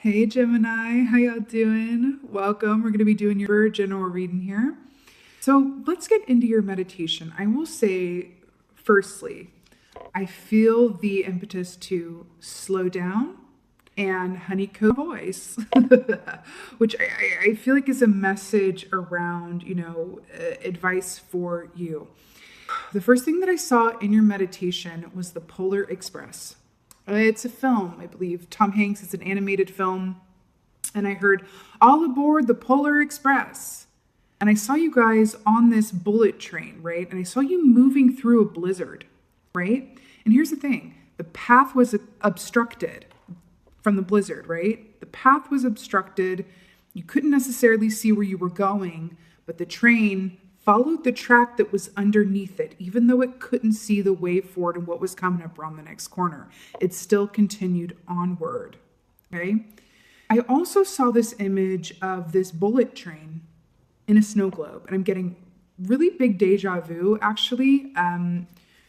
Hey Gemini, how y'all doing? Welcome. We're going to be doing your general reading here. So let's get into your meditation. I will say, firstly, I feel the impetus to slow down and honeycomb voice, which I feel like is a message around, advice for you. The first thing that I saw in your meditation was the Polar Express. It's a film, I believe. Tom Hanks, it's an animated film. And I heard, all aboard the Polar Express. And I saw you guys on this bullet train, right? And I saw you moving through a blizzard, right? And here's the thing. The path was obstructed from the blizzard, right? The path was obstructed. You couldn't necessarily see where you were going, but the train followed the track that was underneath it, even though it couldn't see the way forward and what was coming up around the next corner. It still continued onward, okay? I also saw this image of this bullet train in a snow globe, and I'm getting really big deja vu, actually,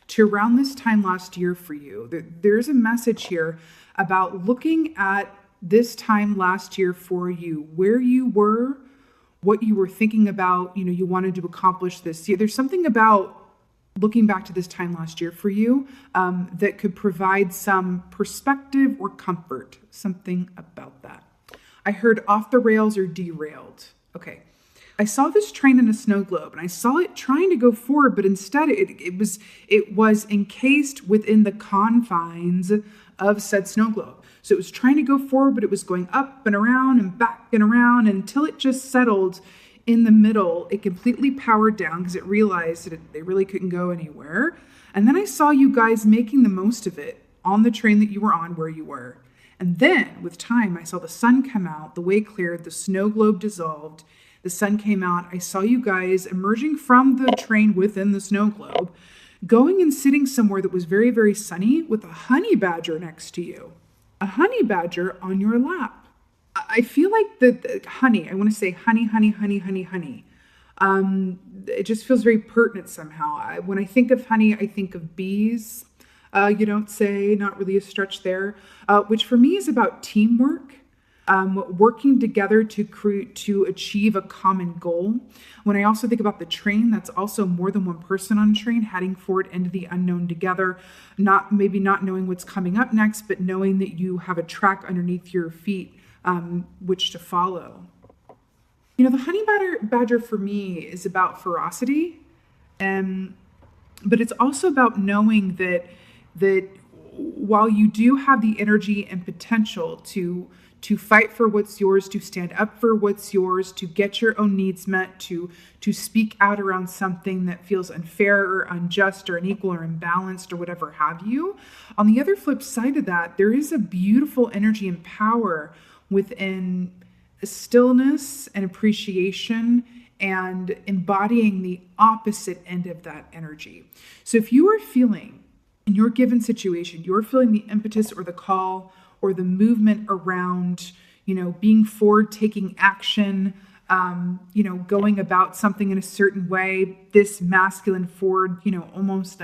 to around this time last year for you. There's a message here about looking at this time last year for you, where you were, what you were thinking about, you wanted to accomplish this year. There's something about looking back to this time last year for you that could provide some perspective or comfort, something about that. I heard off the rails or derailed. Okay. I saw this train in a snow globe and I saw it trying to go forward, but instead it was encased within the confines of said snow globe. So it was trying to go forward, but it was going up and around and back and around until it just settled in the middle. It completely powered down because it realized that they really couldn't go anywhere. And then I saw you guys making the most of it on the train that you were on where you were. And then with time, I saw the sun come out, the way cleared, the snow globe dissolved, the sun came out. I saw you guys emerging from the train within the snow globe, going and sitting somewhere that was very, very sunny with a honey badger next to you. A honey badger on your lap. I feel like the honey, I want to say honey, honey, honey, honey, honey. It just feels very pertinent somehow. When I think of honey, I think of bees. You don't say, not really a stretch there, which for me is about teamwork. Working together to achieve a common goal. When I also think about the train, that's also more than one person on a train heading forward into the unknown together, maybe not knowing what's coming up next, but knowing that you have a track underneath your feet, which to follow. The honey badger for me is about ferocity, but it's also about knowing that while you do have the energy and potential to fight for what's yours, to stand up for what's yours, to get your own needs met, to speak out around something that feels unfair or unjust or unequal or imbalanced or whatever have you. On the other flip side of that, there is a beautiful energy and power within stillness and appreciation and embodying the opposite end of that energy. So if you are feeling in your given situation, you're feeling the impetus or the call or the movement around, being forward, taking action, going about something in a certain way, this masculine forward, almost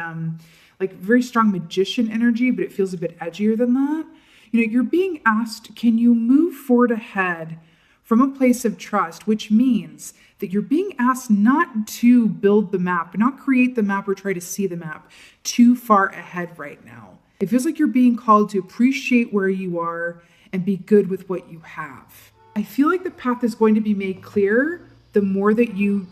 like very strong magician energy, but it feels a bit edgier than that. You're being asked, can you move forward ahead from a place of trust, which means that you're being asked not to build the map, not create the map or try to see the map too far ahead right now. It feels like you're being called to appreciate where you are and be good with what you have. I feel like the path is going to be made clear the more that you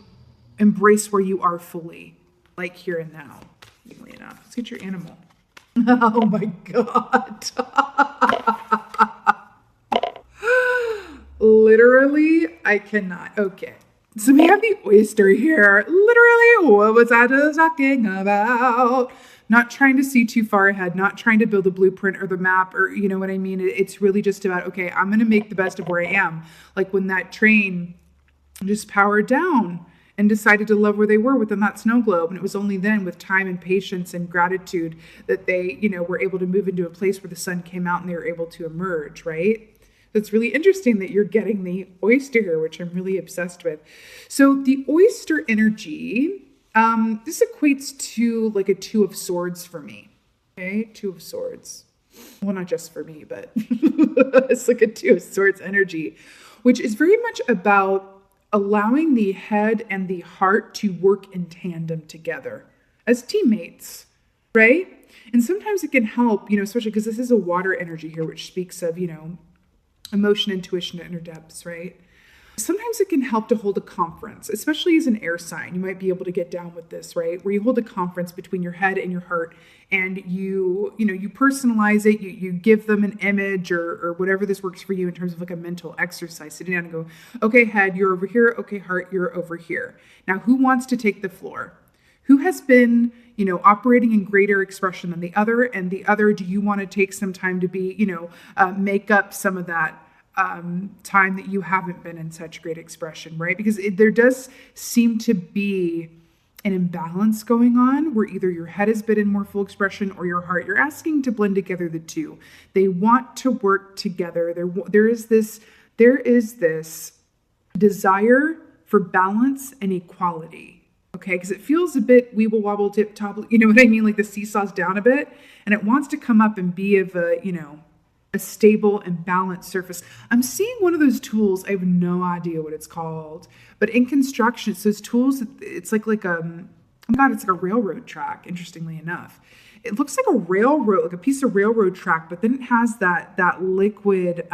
embrace where you are fully, like here and now. Easily enough. Let's get your animal. Oh my God. Literally, I cannot. Okay. So we have the oyster here. Literally, what was I just talking about? Not trying to see too far ahead, not trying to build a blueprint or the map or you know what I mean? It's really just about, okay, I'm going to make the best of where I am. Like when that train just powered down and decided to love where they were within that snow globe. And it was only then with time and patience and gratitude that they, were able to move into a place where the sun came out and they were able to emerge, right? It's really interesting that you're getting the oyster here, which I'm really obsessed with. So the oyster energy, this equates to like a Two of Swords for me. Okay, Two of Swords. Well, not just for me, but it's like a Two of Swords energy, which is very much about allowing the head and the heart to work in tandem together as teammates, right? And sometimes it can help, especially because this is a water energy here, which speaks of, emotion, intuition, and inner depths, right? Sometimes it can help to hold a conference, especially as an air sign. You might be able to get down with this, right? Where you hold a conference between your head and your heart, and you personalize it. You give them an image or whatever this works for you in terms of like a mental exercise. Sitting down and go, okay, head, you're over here. Okay, heart, you're over here. Now, who wants to take the floor? Who has been, operating in greater expression than the other? And the other, do you want to take some time to be, make up some of that time that you haven't been in such great expression, right? Because there does seem to be an imbalance going on where either your head has been in more full expression or your heart. You're asking to blend together the two. They want to work together. There is this desire for balance and equality. Okay, because it feels a bit weeble wobble tip top, you know what I mean? Like the seesaw's down a bit, and it wants to come up and be of a stable and balanced surface. I'm seeing one of those tools. I have no idea what it's called, but in construction, it's those tools. It's like oh my God, it's like a railroad track. Interestingly enough, it looks like a railroad, like a piece of railroad track, but then it has that liquid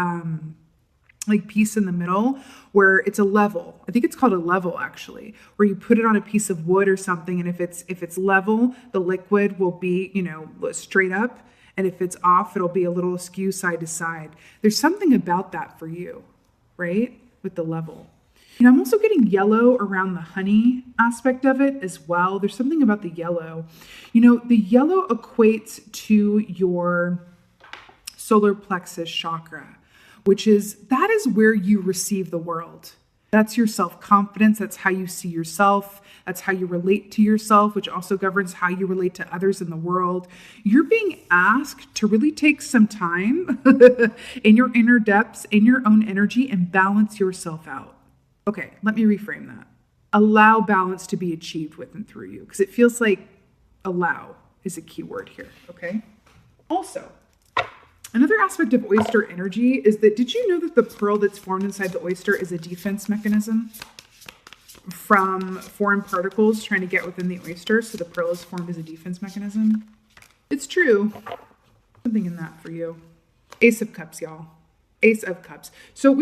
like piece in the middle where it's a level. I think it's called a level actually, where you put it on a piece of wood or something, and if it's level, the liquid will be straight up. And if it's off, it'll be a little askew side to side. There's something about that for you, right? With the level. I'm also getting yellow around the honey aspect of it as well. There's something about the yellow. The yellow equates to your solar plexus chakra, that is where you receive the world. That's your self-confidence. That's how you see yourself. That's how you relate to yourself, which also governs how you relate to others in the world. You're being asked to really take some time in your inner depths, in your own energy, and balance yourself out. Okay, let me reframe that. Allow balance to be achieved with and through you, because it feels like allow is a key word here, okay? Also, another aspect of oyster energy is that, did you know that the pearl that's formed inside the oyster is a defense mechanism from foreign particles trying to get within the oyster? So the pearl is formed as a defense mechanism. It's true. Something in that for you. Ace of Cups, y'all. Ace of Cups. So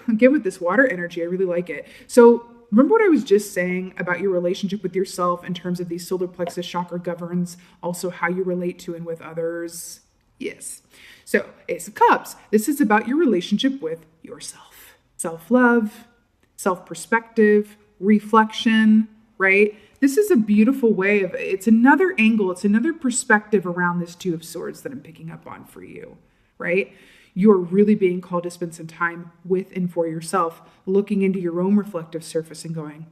again, with this water energy, I really like it. So remember what I was just saying about your relationship with yourself in terms of these solar plexus chakra governs also how you relate to and with others? Yes. So Ace of Cups, this is about your relationship with yourself. Self-love, self-perspective, reflection, right? This is a beautiful way it's another angle, it's another perspective around this Two of Swords that I'm picking up on for you, right? You're really being called to spend some time with and for yourself, looking into your own reflective surface and going,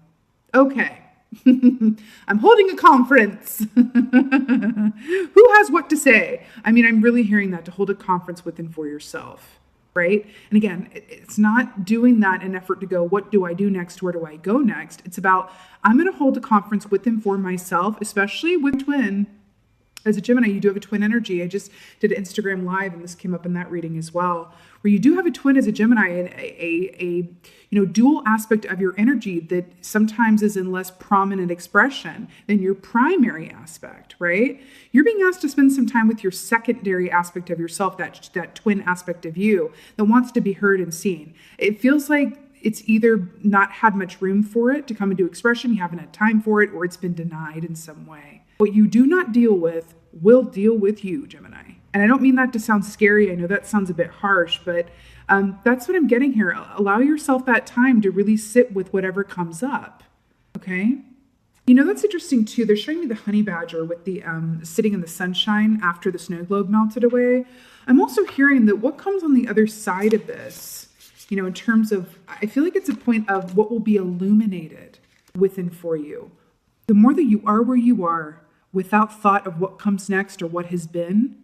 okay, I'm holding a conference. Who has what to say? I mean, I'm really hearing that, to hold a conference with and for yourself, right? And again, it's not doing that in effort to go, what do I do next? Where do I go next? It's about, I'm going to hold a conference with and for myself, especially with twin. As a Gemini, you do have a twin energy. I just did an Instagram live, and this came up in that reading as well, where you do have a twin as a Gemini, and a dual aspect of your energy that sometimes is in less prominent expression than your primary aspect, right? You're being asked to spend some time with your secondary aspect of yourself, that twin aspect of you that wants to be heard and seen. It feels like it's either not had much room for it to come into expression, you haven't had time for it, or it's been denied in some way. What you do not deal with will deal with you, Gemini. And I don't mean that to sound scary. I know that sounds a bit harsh, but that's what I'm getting here. Allow yourself that time to really sit with whatever comes up, okay? That's interesting too. They're showing me the honey badger with the sitting in the sunshine after the snow globe melted away. I'm also hearing that what comes on the other side of this, in terms of, I feel like it's a point of what will be illuminated within for you. The more that you are where you are without thought of what comes next or what has been,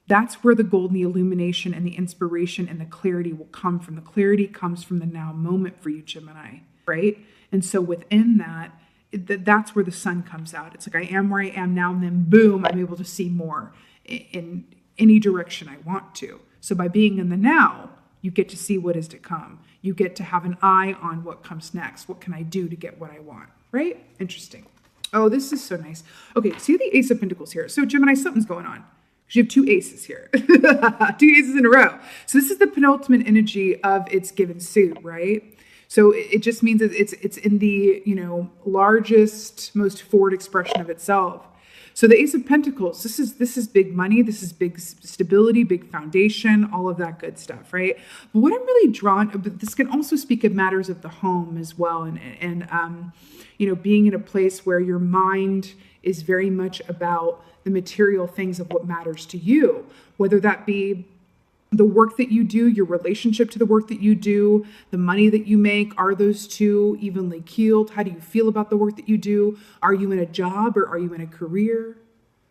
that's where the gold and the illumination and the inspiration and the clarity will come from. The clarity comes from the now moment for you, Gemini, right? And so within that, that's where the sun comes out. It's like, I am where I am now, and then boom, I'm able to see more in any direction I want to. So by being in the now, you get to see what is to come. You get to have an eye on what comes next. What can I do to get what I want, right? Interesting. Oh, this is so nice. Okay, see the Ace of Pentacles here. So Gemini, something's going on. You have two aces here, 2 aces in a row. So this is the penultimate energy of its given suit, right? So it just means that it's in the, largest, most forward expression of itself. So the Ace of Pentacles, this is big money, this is big stability, big foundation, all of that good stuff, right? But what I'm really but this can also speak of matters of the home as well, and being in a place where your mind is very much about the material things of what matters to you, whether that be the work that you do, your relationship to the work that you do, the money that you make. Are those two evenly keeled? How do you feel about the work that you do? Are you in a job or are you in a career?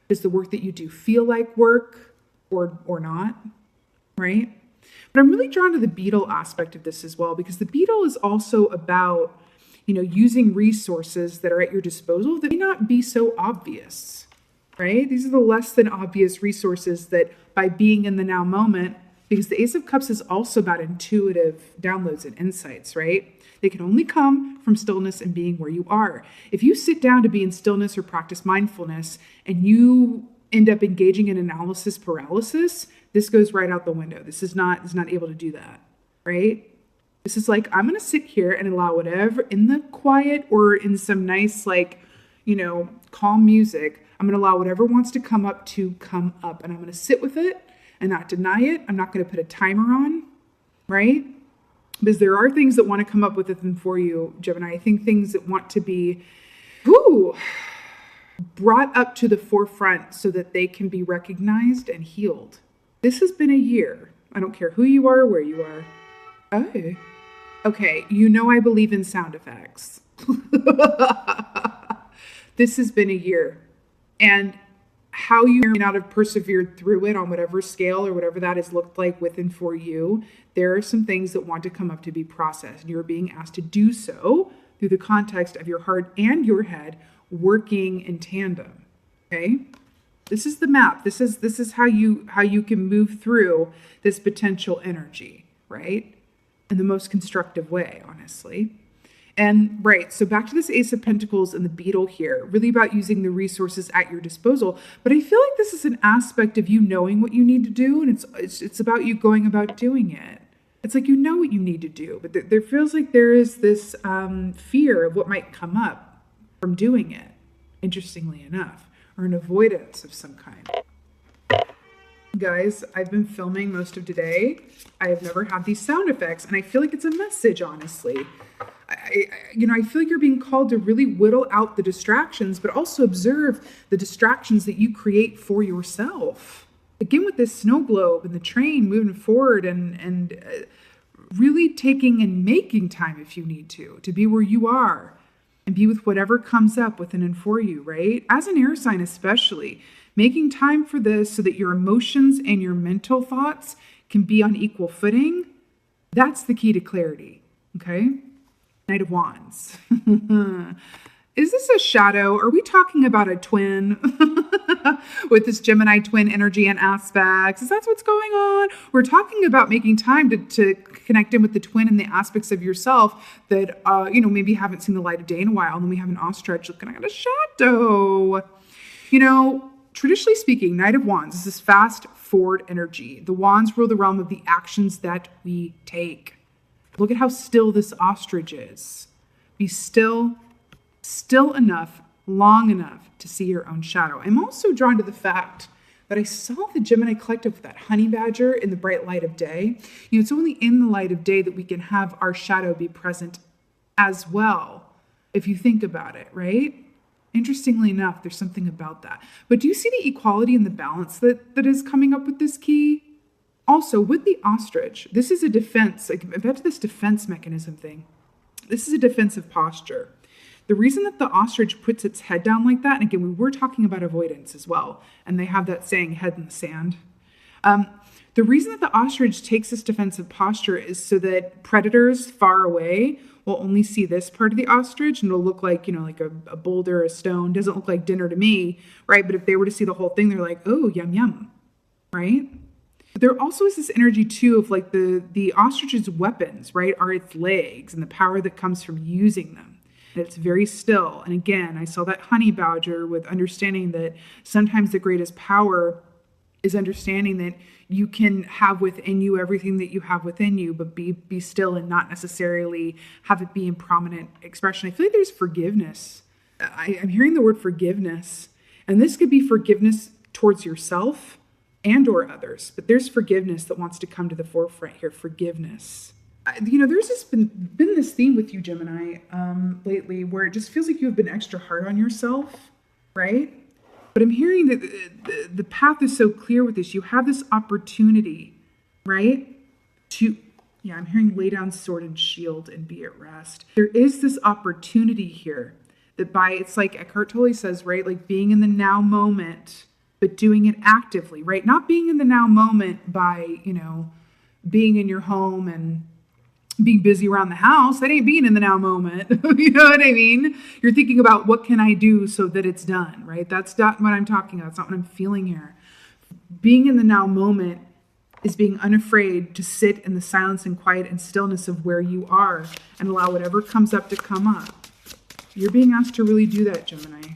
Does the work that you do feel like work or not, right? But I'm really drawn to the beetle aspect of this as well, because the beetle is also about, using resources that are at your disposal that may not be so obvious, right? These are the less than obvious resources that by being in the now moment, because the Ace of Cups is also about intuitive downloads and insights, right? They can only come from stillness and being where you are. If you sit down to be in stillness or practice mindfulness and you end up engaging in analysis paralysis, this goes right out the window. This is not able to do that, right? This is like, I'm going to sit here and allow whatever in the quiet or in some nice, calm music, I'm going to allow whatever wants to come up, and I'm going to sit with it and not deny it. I'm not going to put a timer on, right? Because there are things that want to come up with it for you, Gemini. I think things that want to be brought up to the forefront so that they can be recognized and healed. This has been a year. I don't care who you are or where you are. Oh, okay. I believe in sound effects. This has been a year. And how you may not have persevered through it on whatever scale or whatever that has looked like with and for you, there are some things that want to come up to be processed. And you're being asked to do so through the context of your heart and your head working in tandem. Okay? This is the map. This is how you can move through this potential energy, right? In the most constructive way, honestly. And right, so back to this Ace of Pentacles and the beetle here, really about using the resources at your disposal. But I feel like this is an aspect of you knowing what you need to do, and it's about you going about doing it. It's like you know what you need to do, but there feels like there is this fear of what might come up from doing it, interestingly enough, or an avoidance of some kind. Guys, I've been filming most of today. I have never had these sound effects, and I feel like it's a message, honestly. I feel like you're being called to really whittle out the distractions, but also observe the distractions that you create for yourself. Again, with this snow globe and the train moving forward and really taking and making time if you need to be where you are and be with whatever comes up within and for you, right? As an air sign especially, making time for this so that your emotions and your mental thoughts can be on equal footing, that's the key to clarity, okay? Knight of Wands. Is this a shadow? Are we talking about a twin with this Gemini twin energy and aspects? Is that what's going on? We're talking about making time to connect in with the twin and the aspects of yourself that, maybe haven't seen the light of day in a while. And then we have an ostrich looking at a shadow. Traditionally speaking, Knight of Wands is this fast forward energy. The wands rule the realm of the actions that we take. Look at how still this ostrich is. Be still enough, long enough to see your own shadow. I'm also drawn to the fact that I saw the Gemini collective with that honey badger in the bright light of day. It's only in the light of day that we can have our shadow be present as well, if you think about it, right? Interestingly enough, there's something about that. But do you see the equality and the balance that is coming up with this key? Also, with the ostrich, this is a defense, like back to this defense mechanism thing. This is a defensive posture. The reason that the ostrich puts its head down like that, and again, we were talking about avoidance as well, and they have that saying, head in the sand. The reason that the ostrich takes this defensive posture is so that predators far away will only see this part of the ostrich, and it'll look like, like a boulder, a stone. Doesn't look like dinner to me, right? But if they were to see the whole thing, they're like, oh, yum, yum. right? But there also is this energy too of like the ostrich's weapons, right, are its legs and the power that comes from using them. And it's very still. And again, I saw that honey badger with understanding that sometimes the greatest power is understanding that you can have within you everything that you have within you, but be still and not necessarily have it be in prominent expression. I feel like there's forgiveness. I'm hearing the word forgiveness, and this could be forgiveness towards yourself and or others, but there's forgiveness that wants to come to the forefront here. Forgiveness. There's been this theme with you, Gemini, lately, where it just feels like you've been extra hard on yourself, right? But I'm hearing that the path is so clear with this. You have this opportunity, right? I'm hearing lay down sword and shield and be at rest. There is this opportunity here that it's like Eckhart Tolle says, right? Like being in the now moment, but doing it actively, right? Not being in the now moment by, being in your home and being busy around the house. That ain't being in the now moment. You know what I mean? You're thinking about what can I do so that it's done, right? That's not what I'm talking about. It's not what I'm feeling here. Being in the now moment is being unafraid to sit in the silence and quiet and stillness of where you are and allow whatever comes up to come up. You're being asked to really do that, Gemini.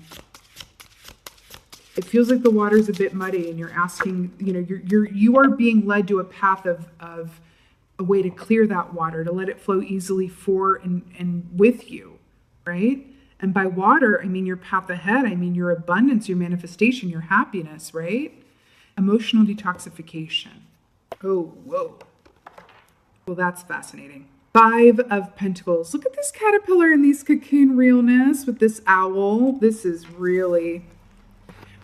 It feels like the water's a bit muddy and you're asking, you are being led to a path of a way to clear that water, to let it flow easily for and with you, right? And by water, I mean your path ahead. I mean your abundance, your manifestation, your happiness, right? Emotional detoxification. Oh, whoa. Well, that's fascinating. 5 of Pentacles. Look at this caterpillar and these cocoon realness with this owl. This is really...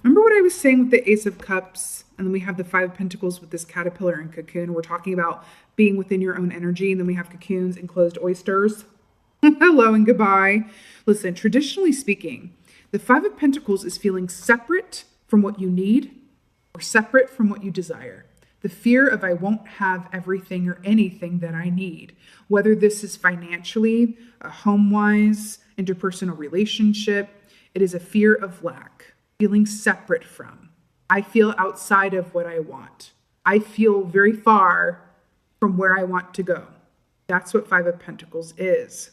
Remember what I was saying with the Ace of Cups? And then we have the 5 of Pentacles with this caterpillar and cocoon. We're talking about being within your own energy. And then we have cocoons and closed oysters. Hello and goodbye. Listen, traditionally speaking, the 5 of Pentacles is feeling separate from what you need or separate from what you desire. The fear of I won't have everything or anything that I need, whether this is financially, home-wise, interpersonal relationship, it is a fear of lack, feeling separate from. I feel outside of what I want. I feel very far from where I want to go. That's what 5 of Pentacles is.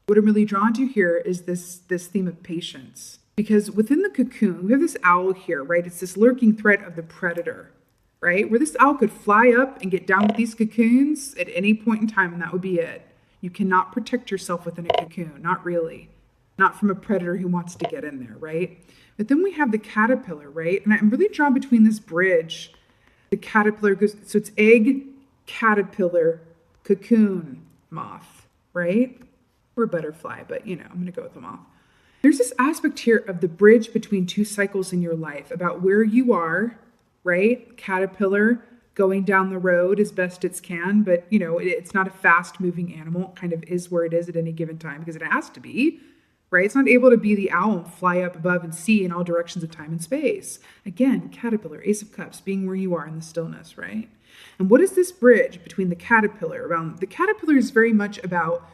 What I'm really drawn to here is this theme of patience. Because within the cocoon, we have this owl here, right? It's this lurking threat of the predator, right? Where this owl could fly up and get down with these cocoons at any point in time, and that would be it. You cannot protect yourself within a cocoon, not really. Not from a predator who wants to get in there, right? But then we have the caterpillar, right? And I'm really drawn between this bridge. The caterpillar goes, so it's egg, caterpillar, cocoon, moth, right? Or butterfly, but I'm going to go with the moth. There's this aspect here of the bridge between 2 cycles in your life about where you are, right? Caterpillar going down the road as best it can, but it's not a fast moving animal. It kind of is where it is at any given time because it has to be, right? It's not able to be the owl and fly up above and see in all directions of time and space. Again, caterpillar, Ace of Cups, being where you are in the stillness, right? And what is this bridge between the caterpillar? The caterpillar is very much about,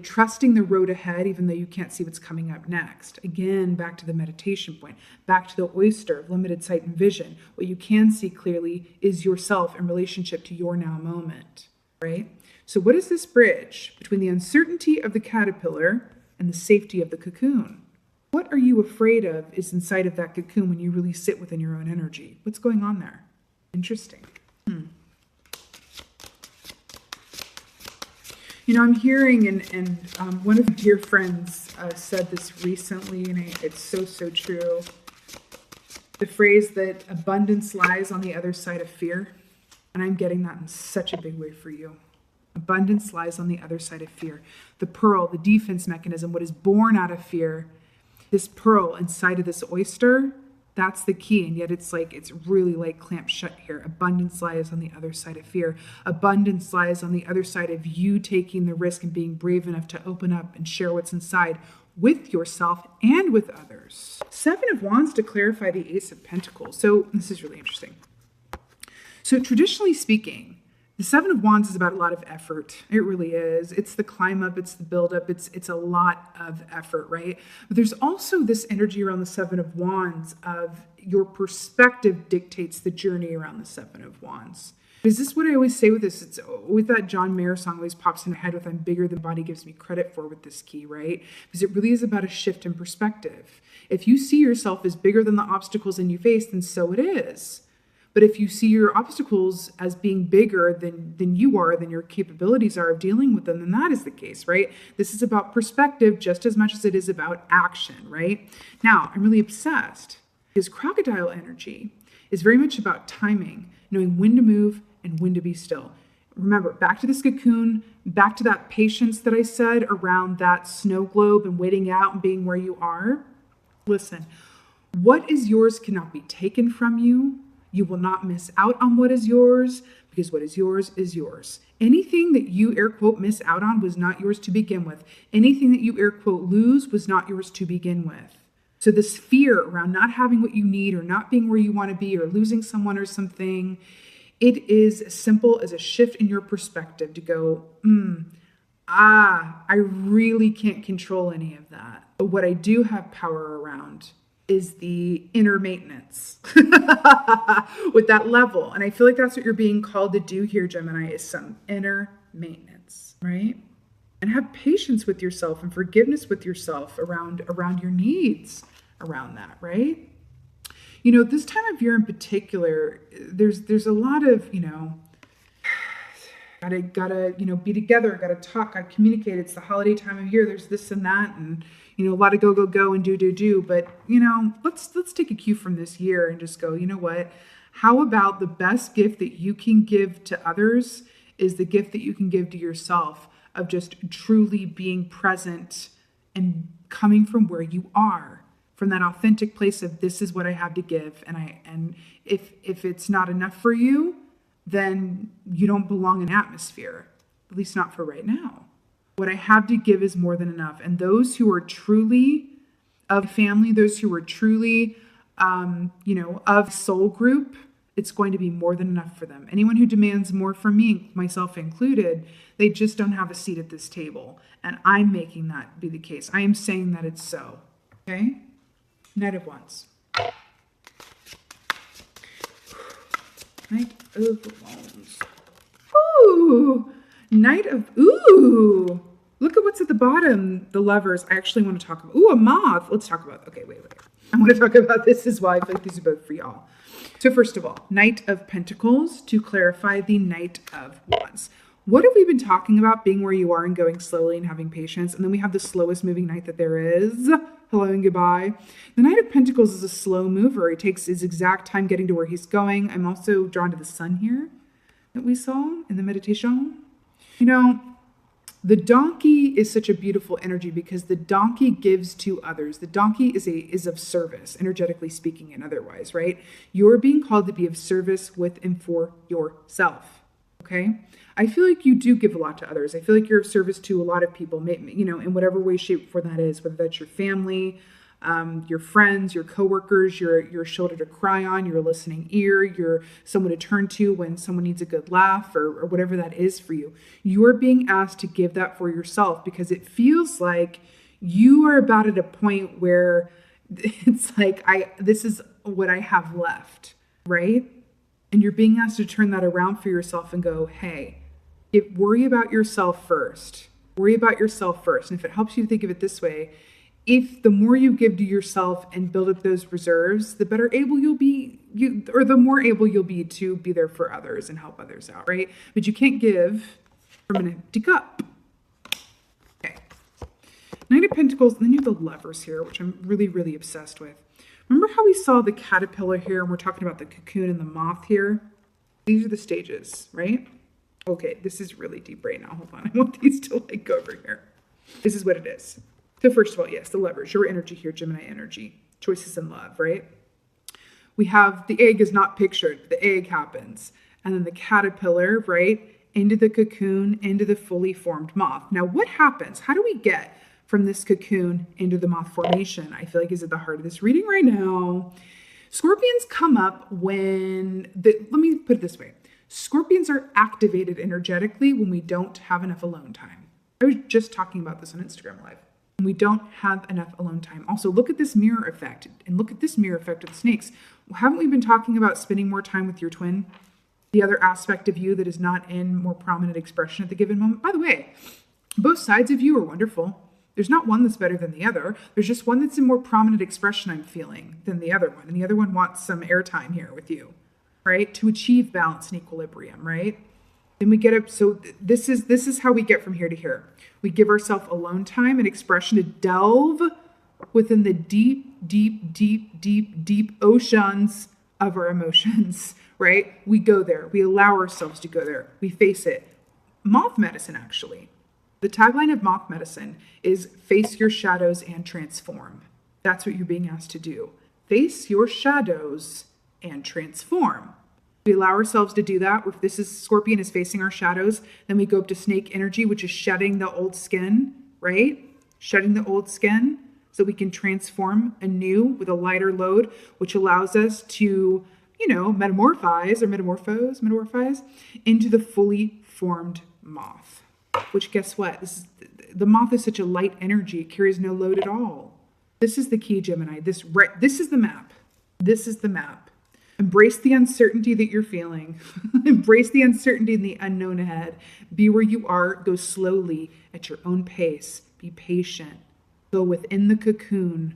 trusting the road ahead, even though you can't see what's coming up next. Again, back to the meditation point, back to the oyster of limited sight and vision. What you can see clearly is yourself in relationship to your now moment, right? So what is this bridge between the uncertainty of the caterpillar and the safety of the cocoon? What are you afraid of is inside of that cocoon when you really sit within your own energy? What's going on there? Interesting. I'm hearing, and one of my dear friends said this recently, and it's so true. The phrase that abundance lies on the other side of fear. And I'm getting that in such a big way for you. Abundance lies on the other side of fear. The pearl, the defense mechanism, what is born out of fear, this pearl inside of this oyster, that's the key. And yet it's really like clamped shut here. Abundance lies on the other side of fear. Abundance lies on the other side of you taking the risk and being brave enough to open up and share what's inside with yourself and with others. 7 of Wands to clarify the Ace of Pentacles. So this is really interesting. So traditionally speaking, The Seven of Wands is about a lot of effort. It really is. It's the climb up, it's the build up, it's a lot of effort, right? But there's also this energy around the Seven of Wands of your perspective dictates the journey around the Seven of Wands. Is this what I always say with this? It's with that John Mayer song always pops in my head with I'm bigger than body gives me credit for with this key, right? Because it really is about a shift in perspective. If you see yourself as bigger than the obstacles that you face, then so it is. But if you see your obstacles as being bigger than you are, than your capabilities are of dealing with them, then that is the case, right? This is about perspective just as much as it is about action, right? Now, I'm really obsessed because crocodile energy is very much about timing, knowing when to move and when to be still. Remember, back to this cocoon, back to that patience that I said around that snow globe and waiting out and being where you are. Listen, what is yours cannot be taken from you. You will not miss out on what is yours because what is yours is yours. Anything that you air quote miss out on was not yours to begin with. Anything that you air quote lose was not yours to begin with. So this fear around not having what you need or not being where you want to be or losing someone or something, it is as simple as a shift in your perspective to go, I really can't control any of that. But what I do have power around is the inner maintenance with that level. And I feel like that's what you're being called to do here, Gemini, is some inner maintenance, right? And have patience with yourself and forgiveness with yourself around your needs around that, right? You know, this time of year in particular, there's a lot of, gotta, be together, gotta talk, gotta communicate. It's the holiday time of year. There's this and that, and, a lot of go, and do. But, let's take a cue from this year and just go, you know what? How about the best gift that you can give to others is the gift that you can give to yourself of just truly being present and coming from where you are, from that authentic place of this is what I have to give. And if it's not enough for you, then you don't belong in atmosphere, at least not for right now. What I have to give is more than enough. And those who are truly of family, those who are truly, of soul group, it's going to be more than enough for them. Anyone who demands more from me, myself included, they just don't have a seat at this table. And I'm making that be the case. I am saying that it's so. Okay? Knight of Wands. Knight of Wands. Ooh! Ooh! Look at what's at the bottom, the Lovers. I actually want to talk about, a moth. Let's talk about, okay, wait. I want to talk about this as well. I feel like these are both for y'all. So first of all, Knight of Pentacles to clarify the Knight of Wands. What have we been talking about? Being where you are and going slowly and having patience. And then we have the slowest moving knight that there is. Hello and goodbye. The Knight of Pentacles is a slow mover. He takes his exact time getting to where he's going. I'm also drawn to the sun here that we saw in the meditation. The donkey is such a beautiful energy because the donkey gives to others. The donkey is of service, energetically speaking and otherwise, right? You're being called to be of service with and for yourself, okay? I feel like you do give a lot to others. I feel like you're of service to a lot of people, in whatever way, shape, form that is, whether that's your family, your friends, your coworkers, your shoulder to cry on, your listening ear, you're someone to turn to when someone needs a good laugh or whatever that is for you. You're being asked to give that for yourself because it feels like you are about at a point where it's like, this is what I have left, right? And you're being asked to turn that around for yourself and go, hey, worry about yourself first. Worry about yourself first. And if it helps you to think of it this way, if the more you give to yourself and build up those reserves, the better able you'll be, the more able you'll be to be there for others and help others out, right? But you can't give from an empty cup. Okay. Knight of Pentacles, and then you have the Lovers here, which I'm really, really obsessed with. Remember how we saw the caterpillar here, and we're talking about the cocoon and the moth here? These are the stages, right? Okay, this is really deep right now. Hold on, I want these to go over here. This is what it is. So first of all, yes, the Lovers, your energy here, Gemini energy, choices in love, right? We have the egg is not pictured, but the egg happens. And then the caterpillar, right, into the cocoon, into the fully formed moth. Now, what happens? How do we get from this cocoon into the moth formation? I feel like is at the heart of this reading right now. Scorpions come up when, let me put it this way. Scorpions are activated energetically when we don't have enough alone time. I was just talking about this on Instagram Live. When we don't have enough alone time. Also, look at this mirror effect and look at this mirror effect of the snakes. Haven't we been talking about spending more time with your twin? The other aspect of you that is not in more prominent expression at the given moment. By the way, both sides of you are wonderful. There's not one that's better than the other. There's just one that's in more prominent expression, I'm feeling, than the other one. And the other one wants some airtime here with you, right? To achieve balance and equilibrium, right? Then we get up. So this is how we get from here to here. We give ourselves alone time and expression to delve within the deep, deep, deep, deep, deep oceans of our emotions, right? We go there. We allow ourselves to go there. We face it. Moth medicine, actually. The tagline of moth medicine is face your shadows and transform. That's what you're being asked to do. Face your shadows and transform. We allow ourselves to do that. If this is Scorpion is facing our shadows, then we go up to snake energy, which is shedding the old skin, right? Shedding the old skin so we can transform anew with a lighter load, which allows us to, metamorphose into the fully formed moth. Which, guess what? The moth is such a light energy. It carries no load at all. This is the key, Gemini. This is the map. This is the map. Embrace the uncertainty that you're feeling. Embrace the uncertainty and the unknown ahead. Be where you are. Go slowly at your own pace. Be patient. Go within the cocoon.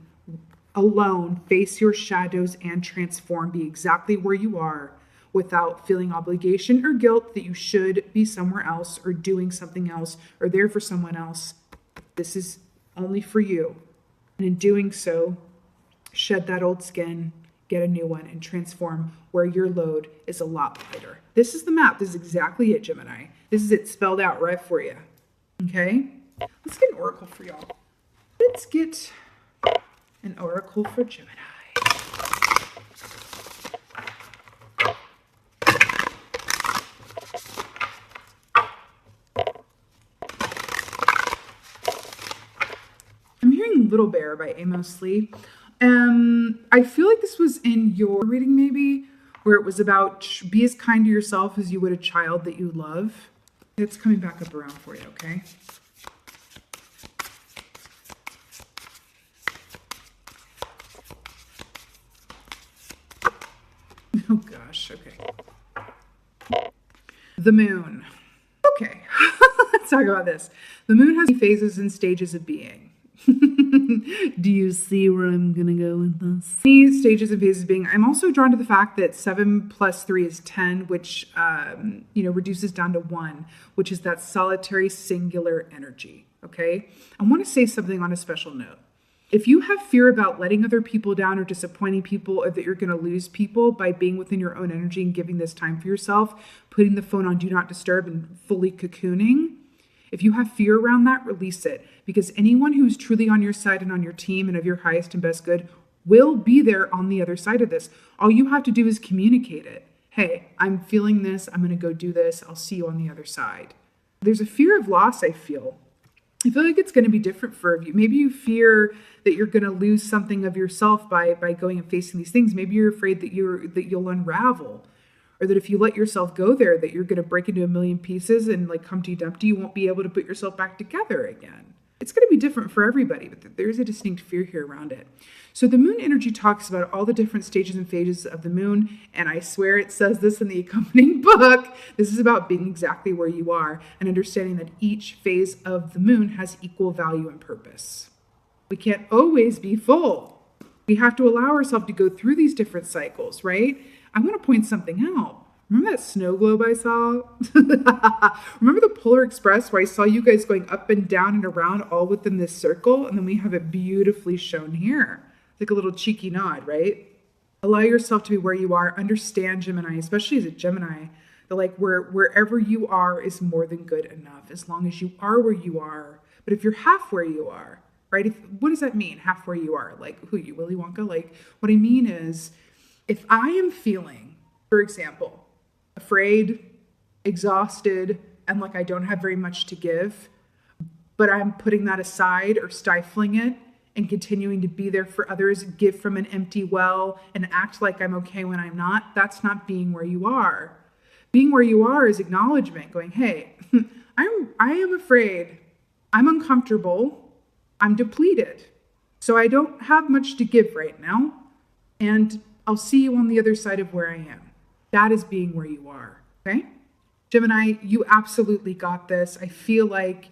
Alone. Face your shadows and transform. Be exactly where you are without feeling obligation or guilt that you should be somewhere else or doing something else or there for someone else. This is only for you. And in doing so, shed that old skin, get a new one, and transform where your load is a lot lighter. This is the map. This is exactly it, Gemini. This is it spelled out right for you. Okay? Let's get an oracle for y'all. Let's get an oracle for Gemini. Little Bear by Amos Lee. I feel like this was in your reading maybe, where it was about be as kind to yourself as you would a child that you love. It's coming back up around for you, okay? Oh gosh, okay. The moon. Okay, let's talk about this. The moon has phases and stages of being. Do you see where I'm going to go with this? These stages and phases being, I'm also drawn to the fact that 7 plus 3 is 10, which, reduces down to 1, which is that solitary singular energy. Okay. I want to say something on a special note. If you have fear about letting other people down or disappointing people, or that you're going to lose people by being within your own energy and giving this time for yourself, putting the phone on do not disturb and fully cocooning, if you have fear around that, release it. Because anyone who's truly on your side and on your team and of your highest and best good will be there on the other side of this. All you have to do is communicate it. Hey, I'm feeling this. I'm going to go do this. I'll see you on the other side. There's a fear of loss, I feel. I feel like it's going to be different for you. Maybe you fear that you're going to lose something of yourself by going and facing these things. Maybe you're afraid that you'll unravel. Or that if you let yourself go there, that you're going to break into a million pieces and like Humpty Dumpty, you won't be able to put yourself back together again. It's going to be different for everybody, but there's a distinct fear here around it. So the moon energy talks about all the different stages and phases of the moon. And I swear it says this in the accompanying book. This is about being exactly where you are and understanding that each phase of the moon has equal value and purpose. We can't always be full. We have to allow ourselves to go through these different cycles, right? I want to point something out. Remember that snow globe I saw? Remember the Polar Express where I saw you guys going up and down and around all within this circle? And then we have it beautifully shown here. It's like a little cheeky nod, right? Allow yourself to be where you are. Understand, Gemini, especially as a Gemini, that like wherever you are is more than good enough as long as you are where you are. But if you're half where you are, right? What does that mean? Half where you are? Like who, you Willy Wonka? Like what I mean is if I am feeling, for example, afraid, exhausted, and like I don't have very much to give, but I'm putting that aside or stifling it and continuing to be there for others, give from an empty well and act like I'm okay when I'm not, that's not being where you are. Being where you are is acknowledgement, going, hey, I am afraid, I'm uncomfortable, I'm depleted. So I don't have much to give right now, and I'll see you on the other side of where I am. That is being where you are, okay? Gemini, you absolutely got this. I feel like,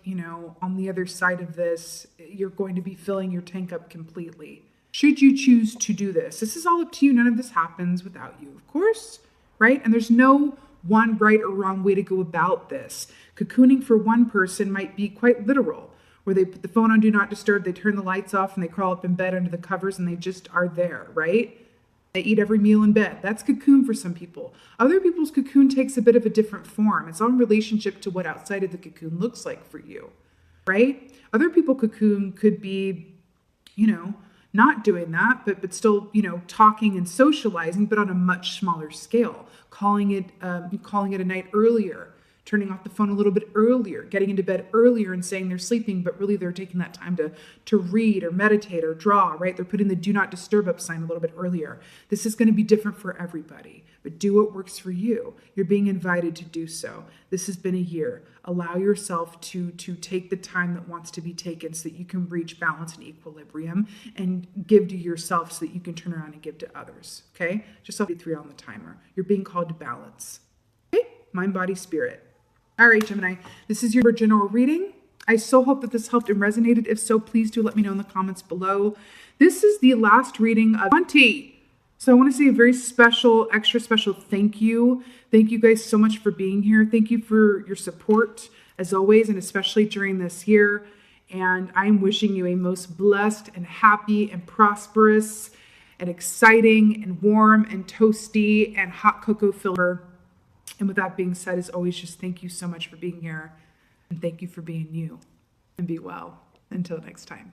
on the other side of this, you're going to be filling your tank up completely. Should you choose to do this? This is all up to you. None of this happens without you, of course, right? And there's no one right or wrong way to go about this. Cocooning for one person might be quite literal, where they put the phone on Do Not Disturb, they turn the lights off, and they crawl up in bed under the covers, and they just are there, right? They eat every meal in bed. That's cocoon for some people. Other people's cocoon takes a bit of a different form. It's all in relationship to what outside of the cocoon looks like for you, right? Other people cocoon could be, not doing that, but still, talking and socializing, but on a much smaller scale, calling it a night earlier, turning off the phone a little bit earlier, getting into bed earlier and saying they're sleeping, but really they're taking that time to read or meditate or draw, right? They're putting the Do Not Disturb up sign a little bit earlier. This is going to be different for everybody, but do what works for you. You're being invited to do so. This has been a year. Allow yourself to take the time that wants to be taken so that you can reach balance and equilibrium and give to yourself so that you can turn around and give to others, okay? Just 3 on the timer. You're being called to balance, okay? Mind, body, spirit. All right, Gemini, this is your general reading. I so hope that this helped and resonated. If so, please do let me know in the comments below. This is the last reading of 20. So I want to say a very special, extra special thank you. Thank you guys so much for being here. Thank you for your support, as always, and especially during this year. And I'm wishing you a most blessed and happy and prosperous and exciting and warm and toasty and hot cocoa filled. And with that being said, as always, just thank you so much for being here. And thank you for being you. And be well. Until next time.